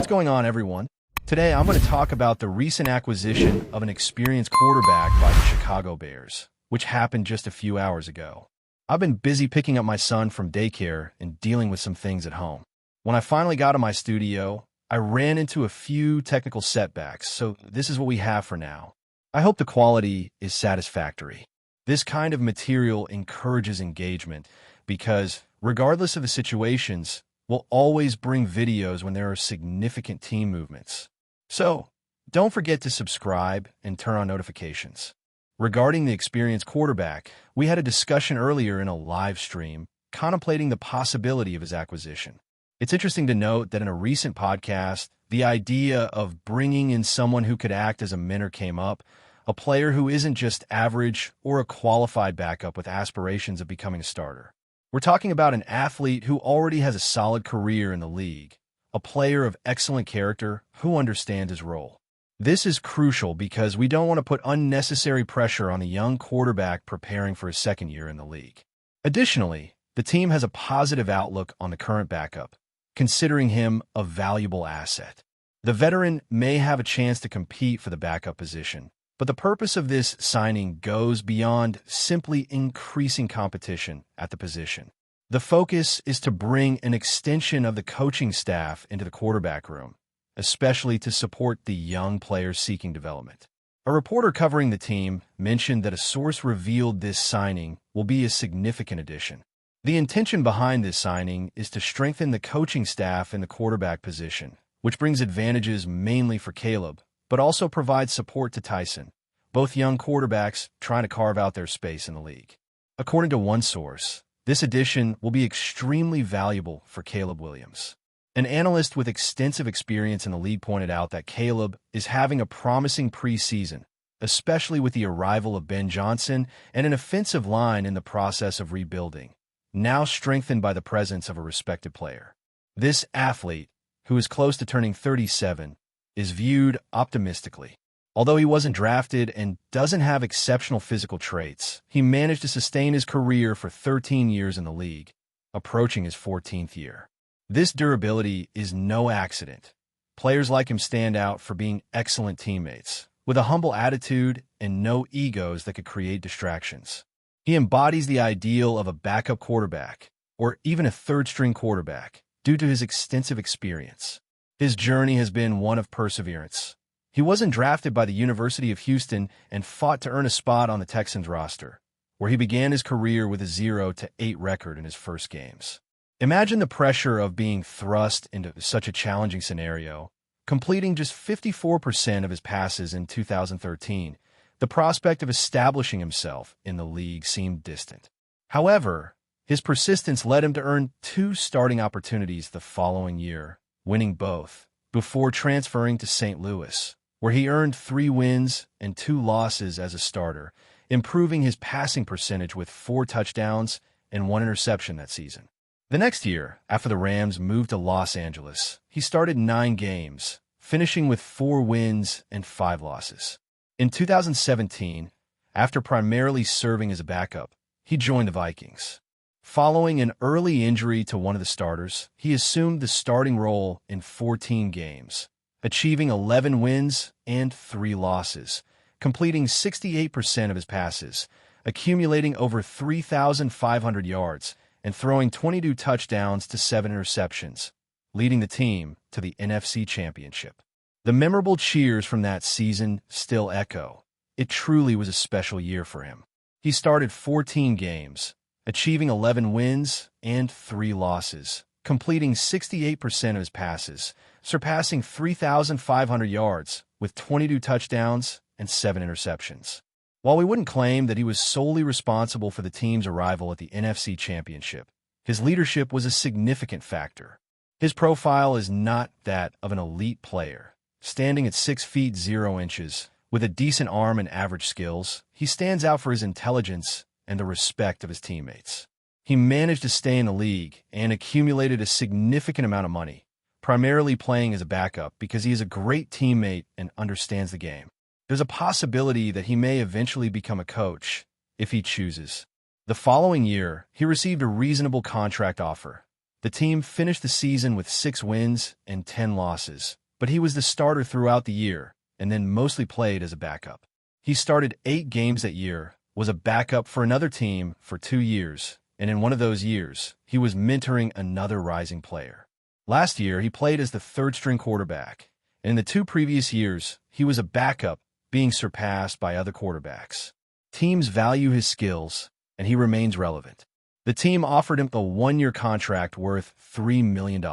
What's going on, everyone? Today, I'm going to talk about the recent acquisition of an experienced quarterback by the Chicago Bears, which happened just a few hours ago. I've been busy picking up my son from daycare and dealing with some things at home. When I finally got to my studio, I ran into a few technical setbacks, so this is what we have for now. I hope the quality is satisfactory. This kind of material encourages engagement because, regardless of the situations, we'll always bring videos when there are significant team movements. So, don't forget to subscribe and turn on notifications. Regarding the experienced quarterback, we had a discussion earlier in a live stream contemplating the possibility of his acquisition. It's interesting to note that in a recent podcast, the idea of bringing in someone who could act as a mentor came up, a player who isn't just average or a qualified backup with aspirations of becoming a starter. We're talking about an athlete who already has a solid career in the league, a player of excellent character who understands his role. This is crucial because we don't want to put unnecessary pressure on a young quarterback preparing for his second year in the league. Additionally, the team has a positive outlook on the current backup, considering him a valuable asset. The veteran may have a chance to compete for the backup position, but the purpose of this signing goes beyond simply increasing competition at the position. The focus is to bring an extension of the coaching staff into the quarterback room, especially to support the young players seeking development. A reporter covering the team mentioned that a source revealed this signing will be a significant addition. The intention behind this signing is to strengthen the coaching staff in the quarterback position, which brings advantages mainly for Caleb, but also provides support to Tyson, both young quarterbacks trying to carve out their space in the league. According to one source, this addition will be extremely valuable for Caleb Williams. An analyst with extensive experience in the league pointed out that Caleb is having a promising preseason, especially with the arrival of Ben Johnson and an offensive line in the process of rebuilding, now strengthened by the presence of a respected player. This athlete, who is close to turning 37, is viewed optimistically. Although he wasn't drafted and doesn't have exceptional physical traits, he managed to sustain his career for 13 years in the league, approaching his 14th year. This durability is no accident. Players like him stand out for being excellent teammates, with a humble attitude and no egos that could create distractions. He embodies the ideal of a backup quarterback, or even a third-string quarterback, due to his extensive experience. His journey has been one of perseverance. He wasn't drafted by the University of Houston and fought to earn a spot on the Texans roster, where he began his career with a 0-8 record in his first games. Imagine the pressure of being thrust into such a challenging scenario. Completing just 54% of his passes in 2013, the prospect of establishing himself in the league seemed distant. However, his persistence led him to earn 2 starting opportunities the following year, winning both, before transferring to St. Louis, where he earned 3 wins and 2 losses as a starter, improving his passing percentage with 4 touchdowns and 1 interception that season. The next year, after the Rams moved to Los Angeles, he started 9 games, finishing with 4 wins and 5 losses. In 2017, after primarily serving as a backup, he joined the Vikings. Following an early injury to one of the starters, he assumed the starting role in 14 games, achieving 11 wins and 3 losses, completing 68% of his passes, accumulating over 3,500 yards, and throwing 22 touchdowns to 7 interceptions, leading the team to the NFC Championship. The memorable cheers from that season still echo. It truly was a special year for him. He started 14 games, achieving 11 wins and 3 losses, completing 68% of his passes, surpassing 3,500 yards with 22 touchdowns and 7 interceptions. While we wouldn't claim that he was solely responsible for the team's arrival at the NFC Championship, his leadership was a significant factor. His profile is not that of an elite player. Standing at 6 feet 0 inches, with a decent arm and average skills, he stands out for his intelligence and the respect of his teammates. He managed to stay in the league and accumulated a significant amount of money, primarily playing as a backup because he is a great teammate and understands the game. There's a possibility that he may eventually become a coach, if he chooses. The following year, he received a reasonable contract offer, The team finished the season with 6 wins and 10 losses, but he was the starter throughout the year and then mostly played as a backup. He started 8 games that year, was a backup for another team for 2 years, and in one of those years, he was mentoring another rising player. Last year, he played as the third-string quarterback, and in the 2 previous years, he was a backup, being surpassed by other quarterbacks. Teams value his skills, and he remains relevant. The team offered him a 1-year contract worth $3 million.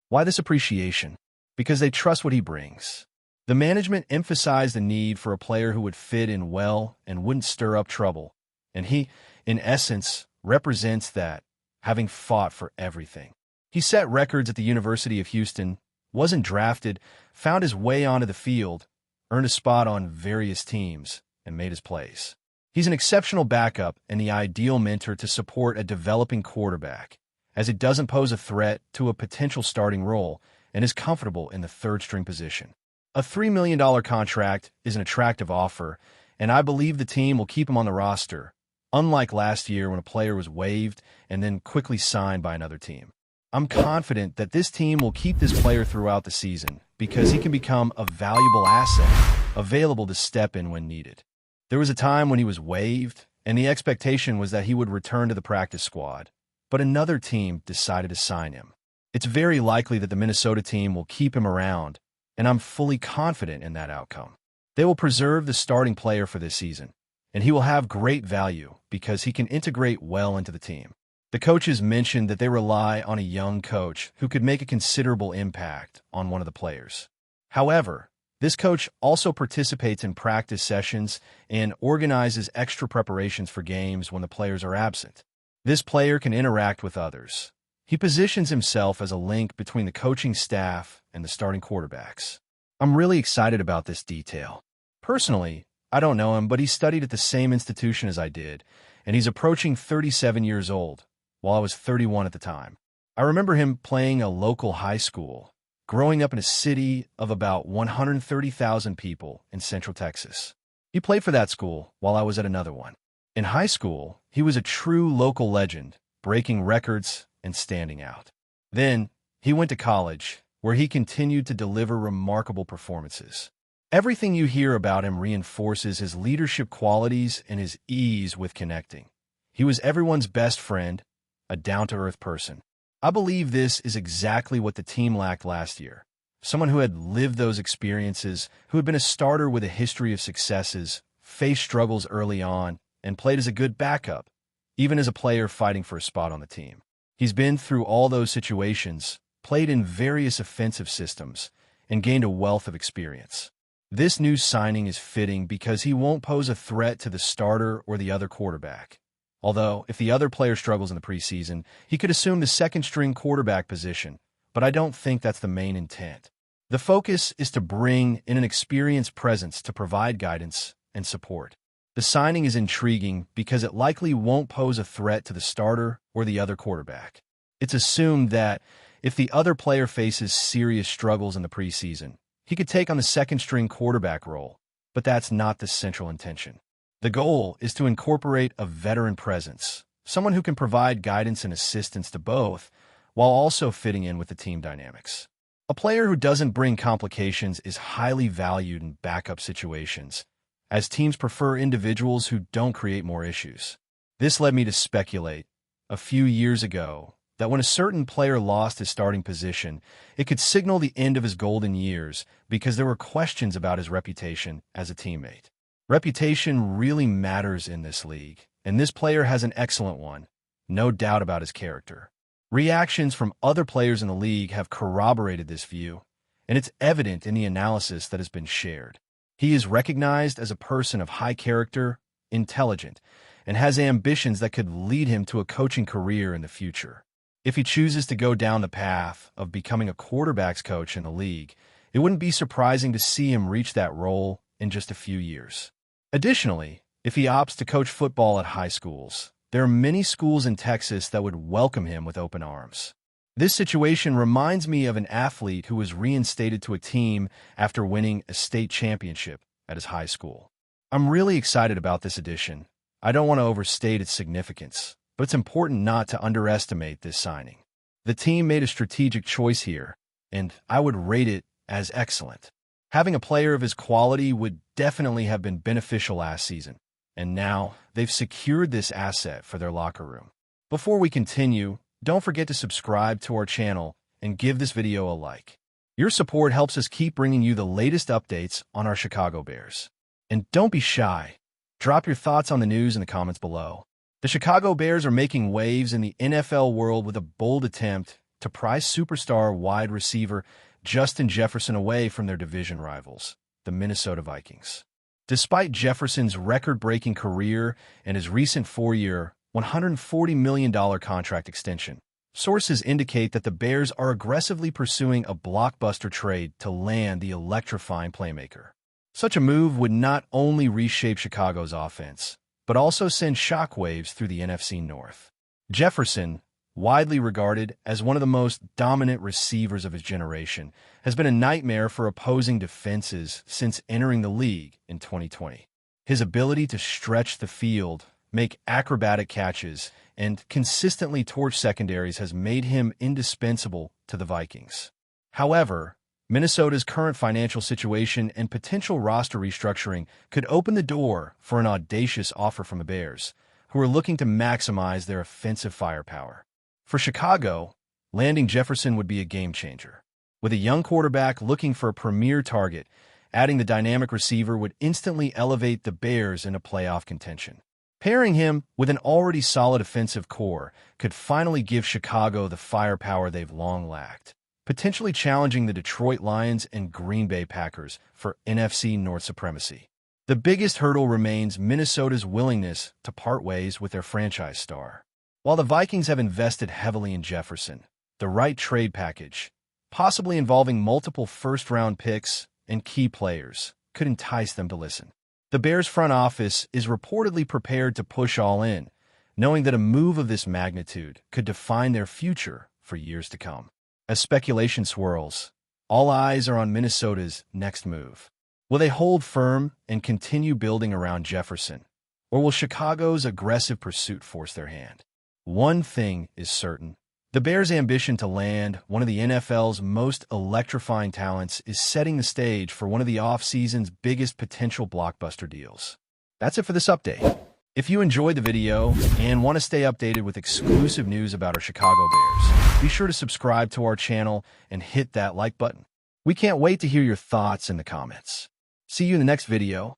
Why this appreciation? Because they trust what he brings. The management emphasized the need for a player who would fit in well and wouldn't stir up trouble, and he, in essence, represents that, having fought for everything. He set records at the University of Houston, wasn't drafted, found his way onto the field, earned a spot on various teams, and made his plays. He's an exceptional backup and the ideal mentor to support a developing quarterback, as it doesn't pose a threat to a potential starting role and is comfortable in the third-string position. A $3 million contract is an attractive offer, and I believe the team will keep him on the roster, unlike last year when a player was waived and then quickly signed by another team. I'm confident that this team will keep this player throughout the season because he can become a valuable asset, available to step in when needed. There was a time when he was waived, and the expectation was that he would return to the practice squad, but another team decided to sign him. It's very likely that the Minnesota team will keep him around, and I'm fully confident in that outcome. They will preserve the starting player for this season, and he will have great value because he can integrate well into the team. The coaches mentioned that they rely on a young coach who could make a considerable impact on one of the players. However, this coach also participates in practice sessions and organizes extra preparations for games when the players are absent. This player can interact with others. He positions himself as a link between the coaching staff and the starting quarterbacks. I'm really excited about this detail. Personally, I don't know him, but he studied at the same institution as I did, and he's approaching 37 years old, while I was 31 at the time. I remember him playing a local high school, growing up in a city of about 130,000 people in Central Texas. He played for that school while I was at another one. In high school, he was a true local legend, breaking records and standing out. Then, he went to college, where he continued to deliver remarkable performances. Everything you hear about him reinforces his leadership qualities and his ease with connecting. He was everyone's best friend, a down-to-earth person. I believe this is exactly what the team lacked last year. Someone who had lived those experiences, who had been a starter with a history of successes, faced struggles early on, and played as a good backup, even as a player fighting for a spot on the team. He's been through all those situations, played in various offensive systems, and gained a wealth of experience. This new signing is fitting because he won't pose a threat to the starter or the other quarterback. Although, if the other player struggles in the preseason, he could assume the second-string quarterback position, but I don't think that's the main intent. The focus is to bring in an experienced presence to provide guidance and support. The signing is intriguing because it likely won't pose a threat to the starter or the other quarterback. It's assumed that if the other player faces serious struggles in the preseason, he could take on the second-string quarterback role, but that's not the central intention. The goal is to incorporate a veteran presence, someone who can provide guidance and assistance to both, while also fitting in with the team dynamics. A player who doesn't bring complications is highly valued in backup situations, as teams prefer individuals who don't create more issues. This led me to speculate, a few years ago, that when a certain player lost his starting position, it could signal the end of his golden years because there were questions about his reputation as a teammate. Reputation really matters in this league, and this player has an excellent one, no doubt about his character. Reactions from other players in the league have corroborated this view, and it's evident in the analysis that has been shared. He is recognized as a person of high character, intelligent, and has ambitions that could lead him to a coaching career in the future. If he chooses to go down the path of becoming a quarterback's coach in the league, it wouldn't be surprising to see him reach that role in just a few years. Additionally, if he opts to coach football at high schools, there are many schools in Texas that would welcome him with open arms. This situation reminds me of an athlete who was reinstated to a team after winning a state championship at his high school. I'm really excited about this addition. I don't want to overstate its significance, but it's important not to underestimate this signing. The team made a strategic choice here, and I would rate it as excellent. Having a player of his quality would definitely have been beneficial last season, and now they've secured this asset for their locker room. Before we continue, don't forget to subscribe to our channel and give this video a like. Your support helps us keep bringing you the latest updates on our Chicago Bears. And don't be shy. Drop your thoughts on the news in the comments below. The Chicago Bears are making waves in the NFL world with a bold attempt to pry superstar wide receiver Justin Jefferson away from their division rivals, the Minnesota Vikings. Despite Jefferson's record-breaking career and his recent four-year, $140 million contract extension, sources indicate that the Bears are aggressively pursuing a blockbuster trade to land the electrifying playmaker. Such a move would not only reshape Chicago's offense, but also send shockwaves through the NFC North. Jefferson, widely regarded as one of the most dominant receivers of his generation, has been a nightmare for opposing defenses since entering the league in 2020. His ability to stretch the field, make acrobatic catches, and consistently torch secondaries has made him indispensable to the Vikings. However, Minnesota's current financial situation and potential roster restructuring could open the door for an audacious offer from the Bears, who are looking to maximize their offensive firepower. For Chicago, landing Jefferson would be a game-changer. With a young quarterback looking for a premier target, adding the dynamic receiver would instantly elevate the Bears into playoff contention. Pairing him with an already solid offensive core could finally give Chicago the firepower they've long lacked, potentially challenging the Detroit Lions and Green Bay Packers for NFC North supremacy. The biggest hurdle remains Minnesota's willingness to part ways with their franchise star. While the Vikings have invested heavily in Jefferson, the right trade package, possibly involving multiple first-round picks and key players, could entice them to listen. The Bears' front office is reportedly prepared to push all in, knowing that a move of this magnitude could define their future for years to come. As speculation swirls, all eyes are on Minnesota's next move. Will they hold firm and continue building around Jefferson, or will Chicago's aggressive pursuit force their hand? One thing is certain. The Bears' ambition to land one of the NFL's most electrifying talents is setting the stage for one of the offseason's biggest potential blockbuster deals. That's it for this update. If you enjoyed the video and want to stay updated with exclusive news about our Chicago Bears, be sure to subscribe to our channel and hit that like button. We can't wait to hear your thoughts in the comments. See you in the next video.